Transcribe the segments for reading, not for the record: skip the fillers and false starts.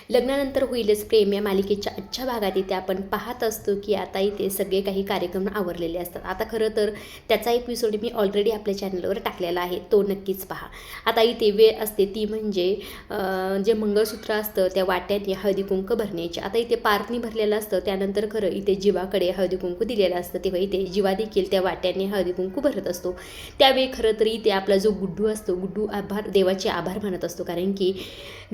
लग्नानंतर होईलच प्रेम या मालिकेच्या आजच्या भागात इथे आपण पाहत असतो की आता इथे सगळे काही कार्यक्रम आवरलेले असतात. आता खरं तर त्याचा एपिसोड मी ऑलरेडी आपल्या चॅनलवर टाकलेला आहे, तो नक्कीच पहा. आता इथे वेळ असते ती म्हणजे जे मंगळसूत्र असतं त्या वाट्याने हळदी कुंकू भरण्याचे. आता इथे पारणी भरलेलं असतं, त्यानंतर खरं इथे जीवाकडे हळदी कुंकू दिलेलं असतं, तेव्हा इथे जीवा देखील त्या वाट्याने हळदी कुंकू भरत असतो. त्यावेळी खरं तर इथे आपला जो गुड्डू असतो, गुड्डू देवाचे आभार मानत असतो, कारण की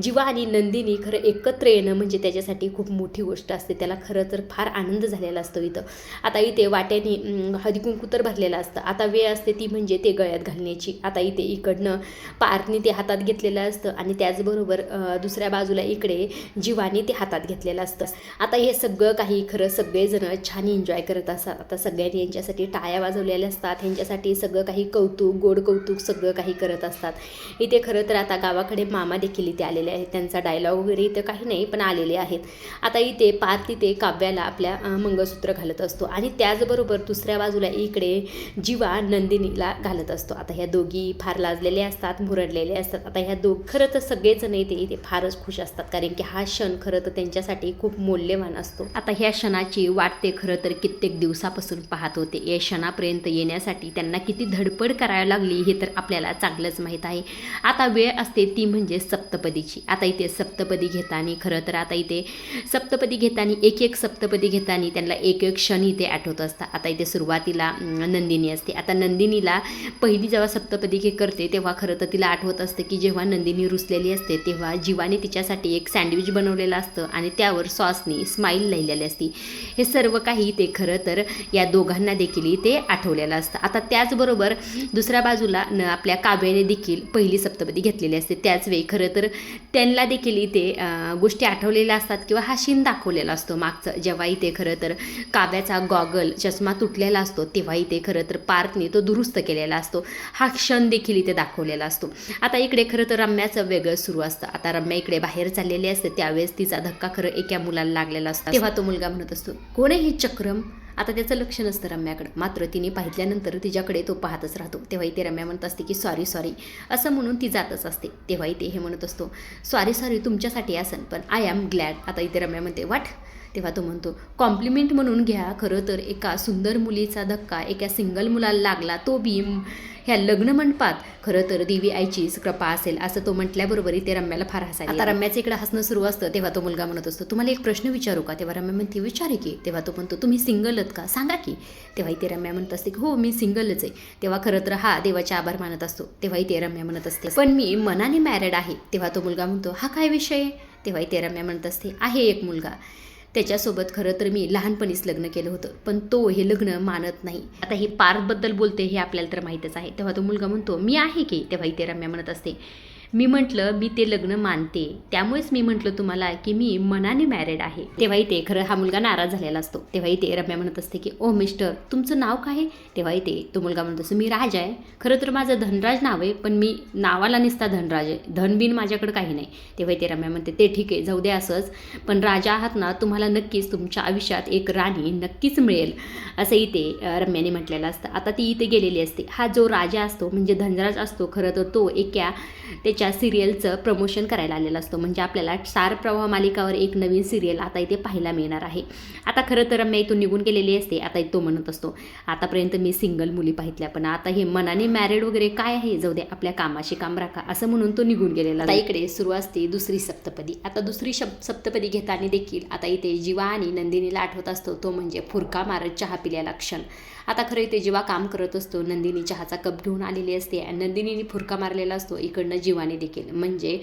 जीवा आणि नंदिनी खरं एकत्र येणं म्हणजे त्याच्यासाठी खूप मोठी गोष्ट असते. त्याला खरं तर फार आनंद झालेला असतो इथं. आता इथे वाट्याने हळदी कुंकू तर भरलेलं असतं. आता वेळ असते ती म्हणजे ते गळ्यात घालण्याची. आता इथे इकडनं पारनी ते हातात घेतलेलं असतं आणि त्याचबरोबर दुसऱ्या बाजूला इकडे जीवाने ते हातात घेतलेलं असतं. आता हे सगळं काही खरं सगळेजण छान एन्जॉय करत असतात. आता सगळ्यांनी यांच्यासाठी टाळ्या वाजवलेल्या असतात, ह्यांच्यासाठी सगळं काही कौतुक, गोड कौतुक सगळं काही करत असतात. इथे खरं तर आता गावाकडे मामा देखील इथे आलेले आहेत. त्यांचा डायलॉग वगैरे इथं काही नाही, पण आलेले आहेत. आता इथे पार्थ तिथे काव्याला आपल्या मंगळसूत्र घालत असतो आणि त्याचबरोबर दुसऱ्या बाजूला इकडे जीवा नंदिनीला घालत असतो. आता ह्या दोघी फार लाजलेल्या असतात, मुरडलेले असतात. आता ह्या खरं तर सगळेजण इथे फारच खुश असतात, कारण की हा क्षण खरं तर त्यांच्यासाठी खूप मौल्यवान असतो. आता ह्या क्षणाची वाट ते खरं तर कित्येक दिवसापासून पाहत होते. या क्षणापर्यंत येण्यासाठी त्यांना किती धडपड करावी लागली हे तर आपल्याला चांगलंच माहीत आहे. आता वेळ असते ती म्हणजे सप्तपदीची. आता इथे सप्तपदी घेताना खरं तर आता इथे सप्तपदी घेताना एक सप्तपदी घेताना त्यांना एक क्षण इथे आठवत असतात. आता इथे सुरुवातीला नंदिनी असते. आता नंदिनीला पहिली जेव्हा सप्तपदी करते तेव्हा खरं तर तिला आठवत असतं की जेव्हा नंदिनी रुसलेली असते तेव्हा जीवाने तिच्यासाठी एक सँडविच बनवलेलं असतं आणि त्यावर सॉसनी स्माईल लिहिलेली असते. हे सर्व काही ते खरं तर या दोघांना देखील ते आठवलेलं असतं. आता त्याचबरोबर दुसऱ्या बाजूला आपल्या काव्याने देखील पहिली सप्तपदी घेतलेली असते. त्याचवेळी खरं तर त्यांना देखील इथे गोष्टी आठवलेल्या असतात किंवा हा सीन दाखवलेला असतो मागचं. जेव्हा इथे खरं तर काव्याचा गॉगल चष्मा तुटलेला असतो तेव्हा इथे खरं तर पार्थने तो दुरुस्त केलेला असतो. हा क्षण देखील इथे दाखवलेला असतो. आता इकडे खरं तर रम्याचं वेगळं सुरू असतं. आता रम्या इकडे बाहेर चाललेली असते, त्यावेळेस तिचा धक्का खरं एका मुलाला लागलेला असतो. तेव्हा तो मुलगा म्हणत असतो, कोण आहे हे चक्रम? आता त्याचं लक्ष नसतं रम्याकडं, मात्र तिने पाहिल्यानंतर तिच्याकडे तो पाहतच राहतो. तेव्हा इथे रम्या म्हणत असते की सॉरी असं म्हणून ती जातच असते. तेव्हा इथे हे म्हणत असतो, सॉरी तुमच्यासाठी असन, पण आय एम ग्लॅड. आता इथे रम्या म्हणते वाट. तेव्हा तो म्हणतो, कॉम्प्लिमेंट म्हणून घ्या. खरं तर एका सुंदर मुलीचा धक्का एका सिंगल मुलाला लागला, तो बी ह्या लग्न मंडपात. खरं तर देवी आईचीच कृपा असेल असं तो म्हटल्याबरोबर इथे रम्याला फार हसायला. आता रम्याचं इकडे हसणं सुरू असतं. तेव्हा तो मुलगा म्हणत असतो, तुम्हाला एक प्रश्न विचारू का? तेव्हा रम्या म्हणते, विचारे की. तेव्हा तो म्हणतो, तुम्ही सिंगल आहेत का? सांगा की. तेव्हा इथे रम्या म्हणत असते की हो मी सिंगलच आहे. तेव्हा खरं तर हा देवाचे आभार मानत असतो. तेव्हा इथे रम्या म्हणत असते, पण मी मनाने मॅरिड आहे. तेव्हा तो मुलगा म्हणतो, हा काय विषय? तेव्हा इथे रम्या म्हणत असते, आहे एक मुलगा, त्याच्यासोबत खरं तर मी लहानपणीच लग्न केलं होतं, पण तो हे लग्न मानत नाही. आता ही पार्थबद्दल बोलते हे आपल्याला तर माहीतच आहे. तेव्हा तो मुलगा म्हणतो, मी आहे की. तेव्हा इथे रम्या म्हणत असते, मी म्हटलं मी ते लग्न मानते, त्यामुळेच मी म्हटलं तुम्हाला की मी मनाने मॅरिड आहे. तेव्हा इथे खरं हा मुलगा नाराज झालेला असतो. तेव्हा इथे रम्या म्हणत असते की ओ मिस्टर, तुमचं नाव काय आहे? तेव्हा इथे तो मुलगा म्हणत असतो, मी राज आहे. खरं तर माझं धनराज नाव आहे, पण मी नावाला निसता धनराज आहे, धनबिन माझ्याकडे काही नाही. तेव्हा इथे रम्या म्हणते, ते ठीक आहे, जाऊ दे असंच, पण राजा आहात ना, तुम्हाला नक्कीच तुमच्या आयुष्यात एक राणी नक्कीच मिळेल असं इथे रम्याने म्हटलेलं असतं. आता ती इथे गेलेली असते. हा जो राजा असतो म्हणजे धनराज असतो, खरं तर तो एका त्याच्या सिरियलचं प्रमोशन करायला आलेला असतो. म्हणजे आपल्याला स्टार प्रवाह मालिकावर एक नवीन सिरियल आता इथे पाहायला मिळणार आहे. आता खरं तर रम्या इथून निघून गेलेली असते. आता तो म्हणत असतो, आतापर्यंत मी सिंगल मुली पाहितल्या, पण आता हे मनाने मॅरिड वगैरे काय आहे, जाऊ दे, आपल्या कामाशी काम राखा, असं म्हणून तो निघून गेलेला. आता इकडे सुरू असते दुसरी सप्तपदी. आता दुसरी सप्तपदी घेताना देखील आता इथे जीवा आणि नंदिनीला आठवत असतो, तो म्हणजे फुरका मारत चहा पिलेला क्षण. आता खरं इथे जेव्हा काम करत असतो, नंदिनी चहाचा कप घेऊन आलेली असते आणि नंदिनीने फुरका मारलेला असतो, इकडनं जीवाने देखील. म्हणजे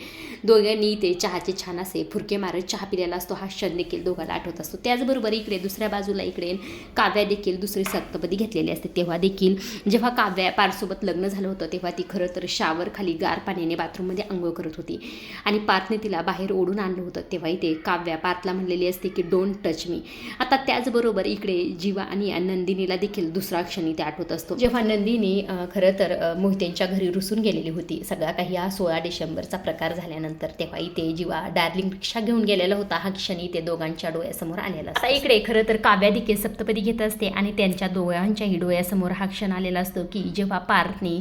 दोघांनी ते चहाचे छान असे फुरके मारत चहा पिलेला असतो. हा क्षण देखील दोघांना आठवत असतो. त्याचबरोबर इकडे दुसऱ्या बाजूला इकडे काव्या देखील दुसरी सप्तपदी घेतलेली असते. तेव्हा देखील जेव्हा काव्या पार्थसोबत लग्न झालं होतं तेव्हा ती खरं तर शावर खाली गार पाण्याने बाथरूममध्ये अंघोळ करत होती आणि पार्थने तिला बाहेर ओढून आणलं होतं. तेव्हा इथे काव्या पार्थला म्हणलेली असते की डोंट टच मी. आता त्याचबरोबर इकडे जीवा आणि नंदिनीला देखील दुसरा क्षणी ते आठवत असतो, जेव्हा नंदिनी खरं तर मोहितेंच्या घरी रुसून गेलेली होती. सगळा काही हा सोळा डिसेंबरचा प्रकार झाल्यानंतर तेव्हा इथे जीवा डार्लिंग रिक्षा घेऊन गेलेला होता हा क्षण इथे दोघांच्या डोळ्यासमोर आलेला असतो. आता इकडे खरं तर काव्या देखील सप्तपदी घेत असते आणि त्यांच्या दोघांच्याही डोळ्यासमोर हा क्षण आलेला असतो की जेव्हा पार्थने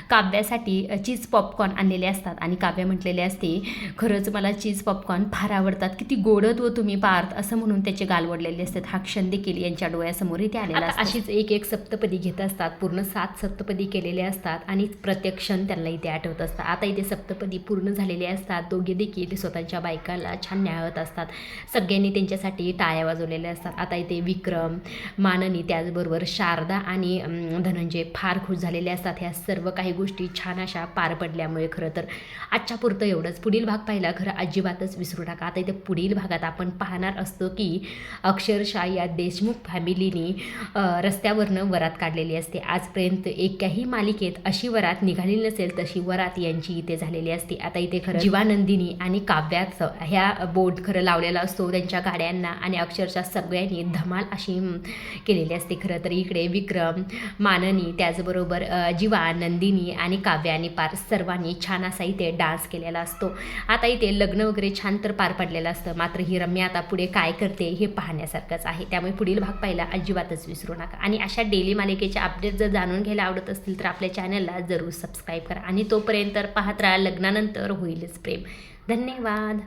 काव्यासाठी चीज पॉपकॉर्न आणलेले असतात आणि काव्या म्हटलेले असते, खरंच मला चीज पॉपकॉर्न फार आवडतात, किती गोडत व तुम्ही पार्थ, असं म्हणून त्याचे गाल वडलेले असतात. हा क्षण देखील यांच्या डोळ्यासमोर इथे आलेला असतो. अशीच एक सप्तपदी घेत असतात, पूर्ण 7 सप्तपदी केलेले असतात आणि प्रत्येक क्षण त्यांना इथे आठवत असतात. आता इथे सप्तपदी पूर्ण झालेले असतात. दोघे देखील स्वतःच्या बायकाला छान न्याहळत असतात. सगळ्यांनी त्यांच्यासाठी टाळ्या वाजवलेल्या असतात. आता इथे विक्रम, माननी, त्याचबरोबर शारदा आणि धनंजय फार खुश झालेले असतात. ह्या सर्व काही गोष्टी छान अशा पार पडल्यामुळे खरं तर आजच्या पुरतं एवढंच. पुढील भाग पाहिला खरं अजिबातच विसरू नका. आता इथे पुढील भागात आपण पाहणार असतो की अक्षरशः या देशमुख फॅमिलीनी रस्त्यावरनं वरात काढलेली असते. आजपर्यंत एकाही मालिकेत अशी वरात निघाली नसेल तशी वरात यांची इथे झालेली असते. आता इथे खरं जीवानंदिनी आणि काव्याचं ह्या बोर्ड खरं लावलेला असतो त्यांच्या गाड्यांना आणि अक्षरशः सगळ्यांनी धमाल अशी केलेली असते. खरं तर इकडे विक्रम, माननी, त्याचबरोबर जीवा, नंदिनी आणि काव्या आणि पार सर्वांनी छान असा इथे डान्स केलेला असतो. आता इथे लग्न वगैरे छान तर पार पडलेलं असतं. मात्र ही रम्या आता पुढे काय करते हे पाहण्यासारखंच आहे. त्यामुळे पुढील भाग पाहिला अजिबातच विसरू नका. आणि अशा डेली मालिकेच्या अपडेट जर जाणून घ्यायला आवडत असतील तर आपल्या चॅनलला जरूर सबस्क्राईब करा आणि तोपर्यंत पाहत राहा लग्नानंतर होईलच प्रेम. धन्यवाद.